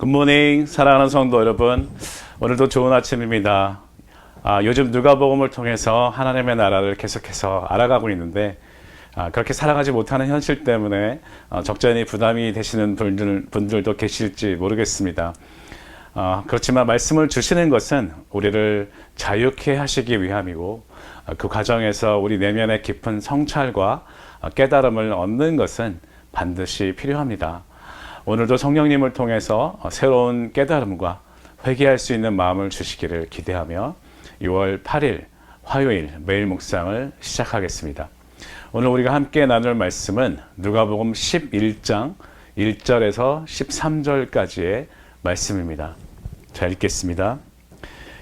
굿모닝 사랑하는 성도 여러분, 오늘도 좋은 아침입니다. 요즘 누가복음을 통해서 하나님의 나라를 계속해서 알아가고 있는데 그렇게 살아가지 못하는 현실 때문에 적잖이 부담이 되시는 분들도 계실지 모르겠습니다. 그렇지만 말씀을 주시는 것은 우리를 자유케 하시기 위함이고 그 과정에서 우리 내면의 깊은 성찰과 깨달음을 얻는 것은 반드시 필요합니다. 오늘도 성령님을 통해서 새로운 깨달음과 회개할 수 있는 마음을 주시기를 기대하며 6월 8일 화요일 매일 묵상을 시작하겠습니다. 오늘 우리가 함께 나눌 말씀은 누가복음 11장 1절에서 13절까지의 말씀입니다. 자, 읽겠습니다.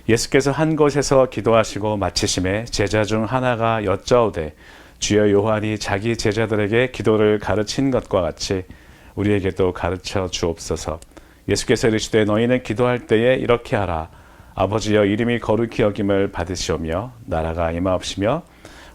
예수께서 한 곳에서 기도하시고 마치심에 제자 중 하나가 여짜오되 주여 요한이 자기 제자들에게 기도를 가르친 것과 같이 우리에게도 가르쳐 주옵소서. 예수께서 이르시되 너희는 기도할 때에 이렇게 하라. 아버지여 이름이 거룩히 여김을 받으시오며 나라가 임하옵시며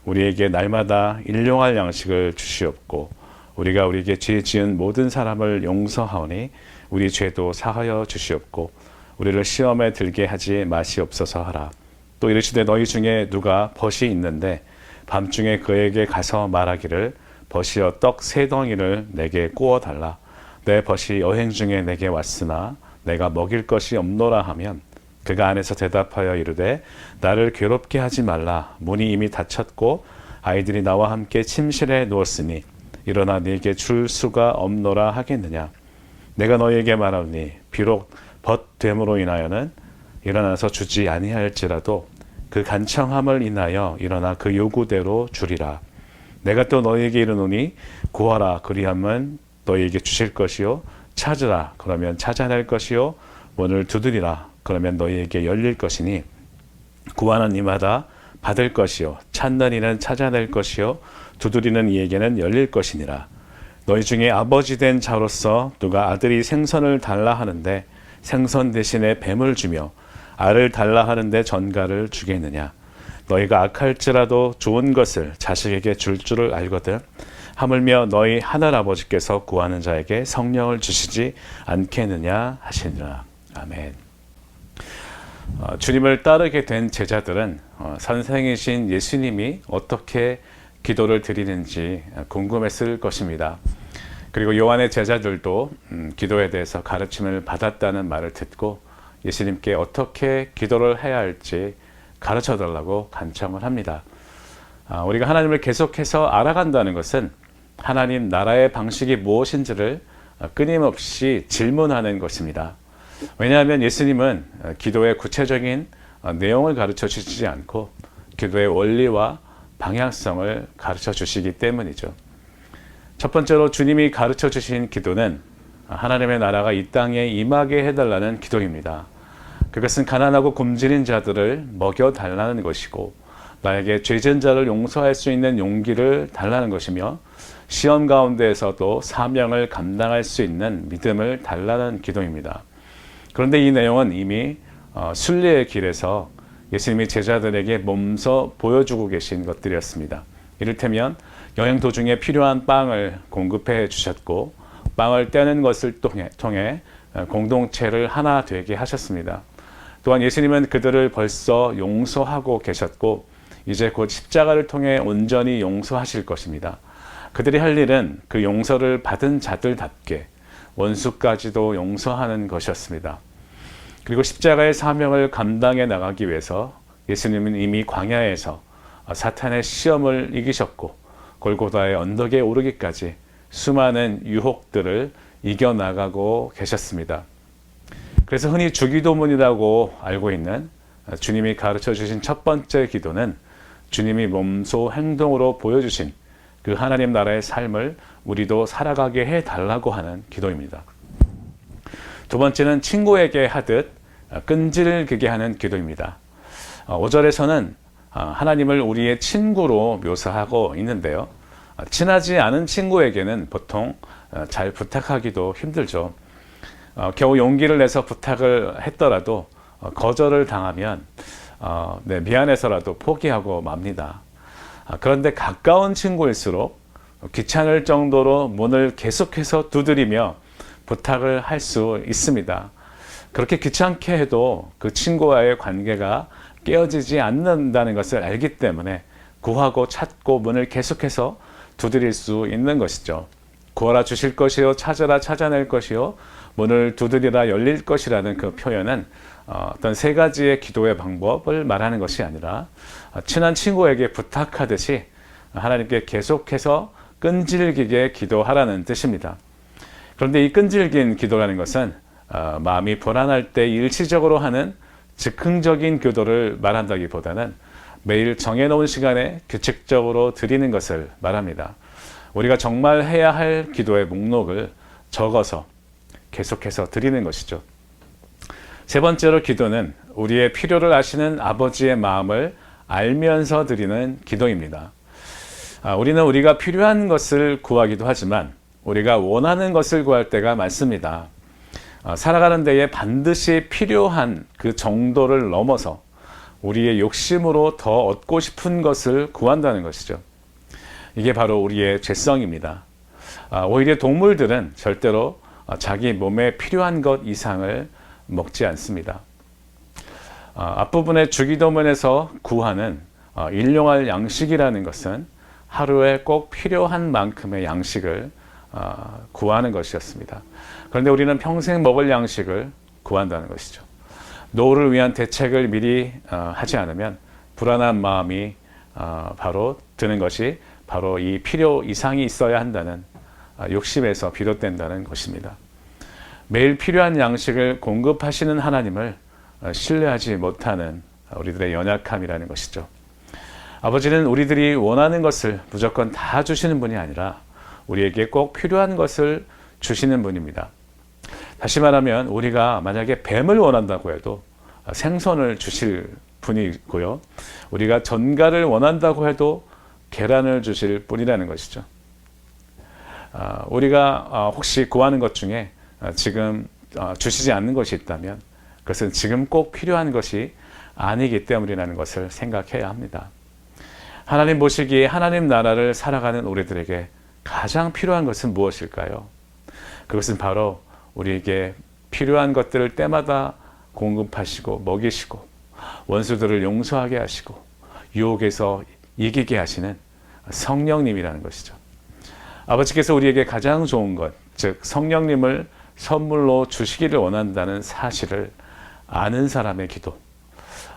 우리에게 날마다 일용할 양식을 주시옵고 우리가 우리에게 죄 지은 모든 사람을 용서하오니 우리 죄도 사하여 주시옵고 우리를 시험에 들게 하지 마시옵소서 하라. 또 이르시되 너희 중에 누가 벗이 있는데 밤중에 그에게 가서 말하기를 벗이여 떡 세 덩이를 내게 구워 달라. 내 벗이 여행 중에 내게 왔으나 내가 먹일 것이 없노라 하면 그가 안에서 대답하여 이르되 나를 괴롭게 하지 말라. 문이 이미 닫혔고 아이들이 나와 함께 침실에 누웠으니 일어나 네게 줄 수가 없노라 하겠느냐. 내가 너희에게 말하오니 비록 벗됨으로 인하여는 일어나서 주지 아니할지라도 그 간청함을 인하여 일어나 그 요구대로 주리라. 내가 또 너희에게 이르노니 구하라 그리하면 너희에게 주실 것이요 찾으라 그러면 찾아낼 것이요 문을 두드리라 그러면 너희에게 열릴 것이니 구하는 이마다 받을 것이요 찾는 이는 찾아낼 것이요 두드리는 이에게는 열릴 것이니라. 너희 중에 아버지 된 자로서 누가 아들이 생선을 달라 하는데 생선 대신에 뱀을 주며 알을 달라 하는데 전갈을 주겠느냐. 너희가 악할지라도 좋은 것을 자식에게 줄 줄을 알거든 하물며 너희 하늘아버지께서 구하는 자에게 성령을 주시지 않겠느냐 하시니라. 아멘. 주님을 따르게 된 제자들은 선생이신 예수님이 어떻게 기도를 드리는지 궁금했을 것입니다. 그리고 요한의 제자들도 기도에 대해서 가르침을 받았다는 말을 듣고 예수님께 어떻게 기도를 해야 할지 가르쳐 달라고 간청을 합니다. 우리가 하나님을 계속해서 알아간다는 것은 하나님 나라의 방식이 무엇인지를 끊임없이 질문하는 것입니다. 왜냐하면 예수님은 기도의 구체적인 내용을 가르쳐 주시지 않고 기도의 원리와 방향성을 가르쳐 주시기 때문이죠. 첫 번째로 주님이 가르쳐 주신 기도는 하나님의 나라가 이 땅에 임하게 해달라는 기도입니다. 그것은 가난하고 굶주린 자들을 먹여달라는 것이고 나에게 죄진 자를 용서할 수 있는 용기를 달라는 것이며 시험 가운데에서도 사명을 감당할 수 있는 믿음을 달라는 기도입니다. 그런데 이 내용은 이미 순례의 길에서 예수님이 제자들에게 몸소 보여주고 계신 것들이었습니다. 이를테면 여행 도중에 필요한 빵을 공급해 주셨고 빵을 떼는 것을 통해 공동체를 하나 되게 하셨습니다. 또한 예수님은 그들을 벌써 용서하고 계셨고 이제 곧 십자가를 통해 온전히 용서하실 것입니다. 그들이 할 일은 그 용서를 받은 자들답게 원수까지도 용서하는 것이었습니다. 그리고 십자가의 사명을 감당해 나가기 위해서 예수님은 이미 광야에서 사탄의 시험을 이기셨고 골고다의 언덕에 오르기까지 수많은 유혹들을 이겨나가고 계셨습니다. 그래서 흔히 주기도문이라고 알고 있는 주님이 가르쳐 주신 첫 번째 기도는 주님이 몸소 행동으로 보여주신 그 하나님 나라의 삶을 우리도 살아가게 해달라고 하는 기도입니다. 두 번째는 친구에게 하듯 끈질기게 하는 기도입니다. 5절에서는 하나님을 우리의 친구로 묘사하고 있는데요. 친하지 않은 친구에게는 보통 잘 부탁하기도 힘들죠. 겨우 용기를 내서 부탁을 했더라도 거절을 당하면 미안해서라도 포기하고 맙니다. 그런데 가까운 친구일수록 귀찮을 정도로 문을 계속해서 두드리며 부탁을 할 수 있습니다. 그렇게 귀찮게 해도 그 친구와의 관계가 깨어지지 않는다는 것을 알기 때문에 구하고 찾고 문을 계속해서 두드릴 수 있는 것이죠. 구하라 주실 것이요, 찾으라 찾아낼 것이요, 문을 두드리라 열릴 것이라는 그 표현은 어떤 세 가지의 기도의 방법을 말하는 것이 아니라 친한 친구에게 부탁하듯이 하나님께 계속해서 끈질기게 기도하라는 뜻입니다. 그런데 이 끈질긴 기도라는 것은 마음이 불안할 때 일시적으로 하는 즉흥적인 기도를 말한다기보다는 매일 정해놓은 시간에 규칙적으로 드리는 것을 말합니다. 우리가 정말 해야 할 기도의 목록을 적어서 계속해서 드리는 것이죠. 세 번째로 기도는 우리의 필요를 아시는 아버지의 마음을 알면서 드리는 기도입니다. 우리는 우리가 필요한 것을 구하기도 하지만 우리가 원하는 것을 구할 때가 많습니다. 살아가는 데에 반드시 필요한 그 정도를 넘어서 우리의 욕심으로 더 얻고 싶은 것을 구한다는 것이죠. 이게 바로 우리의 죄성입니다. 오히려 동물들은 절대로 자기 몸에 필요한 것 이상을 먹지 않습니다. 앞부분의 주기도문에서 구하는 일용할 양식이라는 것은 하루에 꼭 필요한 만큼의 양식을 구하는 것이었습니다. 그런데 우리는 평생 먹을 양식을 구한다는 것이죠. 노후를 위한 대책을 미리 하지 않으면 불안한 마음이 바로 드는 것이 바로 이 필요 이상이 있어야 한다는 욕심에서 비롯된다는 것입니다. 매일 필요한 양식을 공급하시는 하나님을 신뢰하지 못하는 우리들의 연약함이라는 것이죠. 아버지는 우리들이 원하는 것을 무조건 다 주시는 분이 아니라 우리에게 꼭 필요한 것을 주시는 분입니다. 다시 말하면 우리가 만약에 뱀을 원한다고 해도 생선을 주실 분이고요. 우리가 전갈을 원한다고 해도 계란을 주실 분이라는 것이죠. 우리가 혹시 구하는 것 중에 지금 주시지 않는 것이 있다면 그것은 지금 꼭 필요한 것이 아니기 때문이라는 것을 생각해야 합니다. 하나님 보시기에 하나님 나라를 살아가는 우리들에게 가장 필요한 것은 무엇일까요? 그것은 바로 우리에게 필요한 것들을 때마다 공급하시고 먹이시고 원수들을 용서하게 하시고 유혹에서 이기게 하시는 성령님이라는 것이죠. 아버지께서 우리에게 가장 좋은 것, 즉 성령님을 선물로 주시기를 원한다는 사실을 아는 사람의 기도,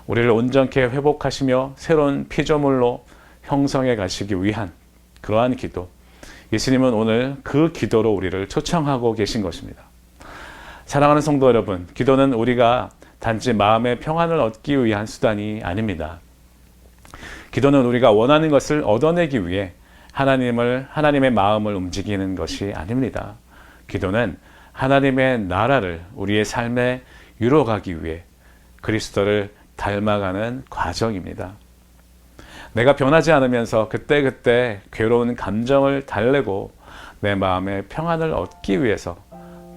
우리를 온전케 회복하시며 새로운 피조물로 형성해 가시기 위한 그러한 기도, 예수님은 오늘 그 기도로 우리를 초청하고 계신 것입니다. 사랑하는 성도 여러분, 기도는 우리가 단지 마음의 평안을 얻기 위한 수단이 아닙니다. 기도는 우리가 원하는 것을 얻어내기 위해 하나님의 마음을 움직이는 것이 아닙니다. 기도는 하나님의 나라를 우리의 삶에 이루어가기 위해 그리스도를 닮아가는 과정입니다. 내가 변하지 않으면서 그때그때 괴로운 감정을 달래고 내 마음의 평안을 얻기 위해서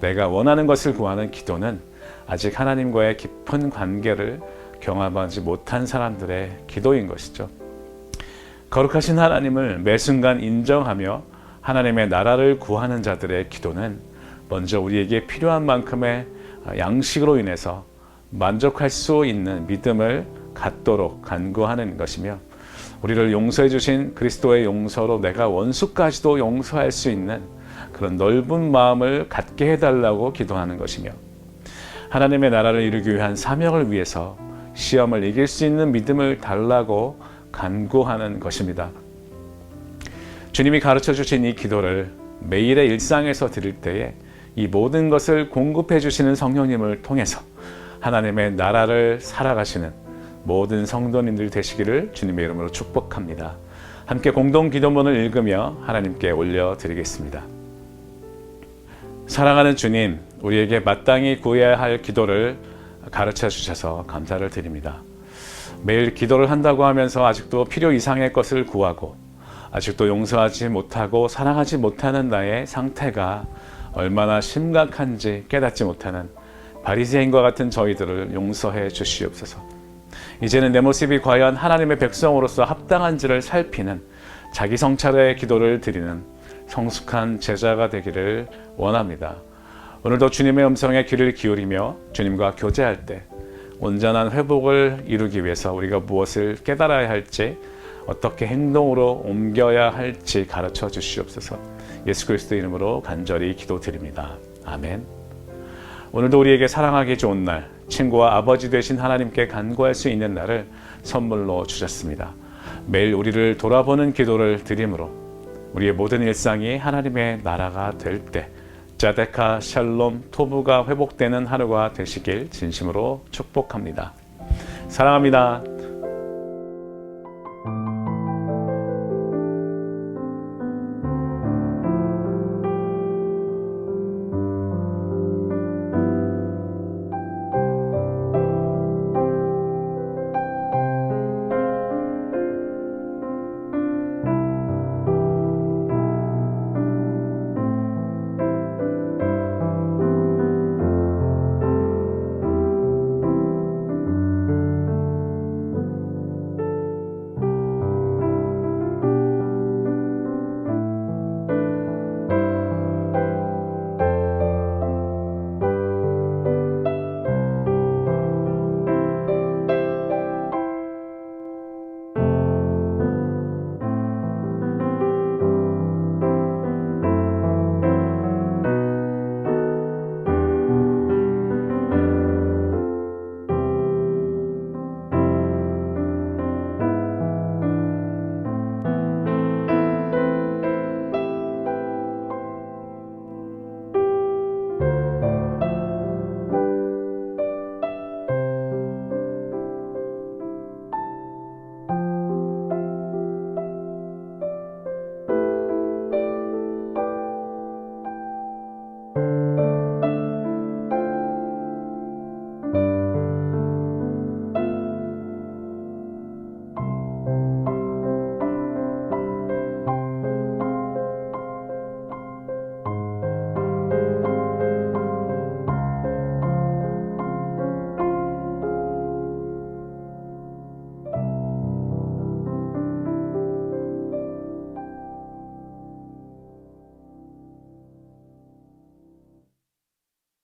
내가 원하는 것을 구하는 기도는 아직 하나님과의 깊은 관계를 경험하지 못한 사람들의 기도인 것이죠. 거룩하신 하나님을 매 순간 인정하며 하나님의 나라를 구하는 자들의 기도는 먼저 우리에게 필요한 만큼의 양식으로 인해서 만족할 수 있는 믿음을 갖도록 간구하는 것이며, 우리를 용서해 주신 그리스도의 용서로 내가 원수까지도 용서할 수 있는 그런 넓은 마음을 갖게 해달라고 기도하는 것이며, 하나님의 나라를 이루기 위한 사명을 위해서 시험을 이길 수 있는 믿음을 달라고 간구하는 것입니다. 주님이 가르쳐 주신 이 기도를 매일의 일상에서 드릴 때에 이 모든 것을 공급해 주시는 성령님을 통해서 하나님의 나라를 살아가시는 모든 성도님들 되시기를 주님의 이름으로 축복합니다. 함께 공동 기도문을 읽으며 하나님께 올려드리겠습니다. 사랑하는 주님, 우리에게 마땅히 구해야 할 기도를 가르쳐 주셔서 감사를 드립니다. 매일 기도를 한다고 하면서 아직도 필요 이상의 것을 구하고 아직도 용서하지 못하고 사랑하지 못하는 나의 상태가 얼마나 심각한지 깨닫지 못하는 바리새인과 같은 저희들을 용서해 주시옵소서. 이제는 내 모습이 과연 하나님의 백성으로서 합당한지를 살피는 자기 성찰의 기도를 드리는 성숙한 제자가 되기를 원합니다. 오늘도 주님의 음성에 귀를 기울이며 주님과 교제할 때 온전한 회복을 이루기 위해서 우리가 무엇을 깨달아야 할지, 어떻게 행동으로 옮겨야 할지 가르쳐 주시옵소서. 예수 그리스도 이름으로 간절히 기도드립니다. 아멘. 오늘도 우리에게 사랑하기 좋은 날, 친구와 아버지 되신 하나님께 간구할 수 있는 날을 선물로 주셨습니다. 매일 우리를 돌아보는 기도를 드림으로 우리의 모든 일상이 하나님의 나라가 될 때 자데카 샬롬 토부가 회복되는 하루가 되시길 진심으로 축복합니다. 사랑합니다.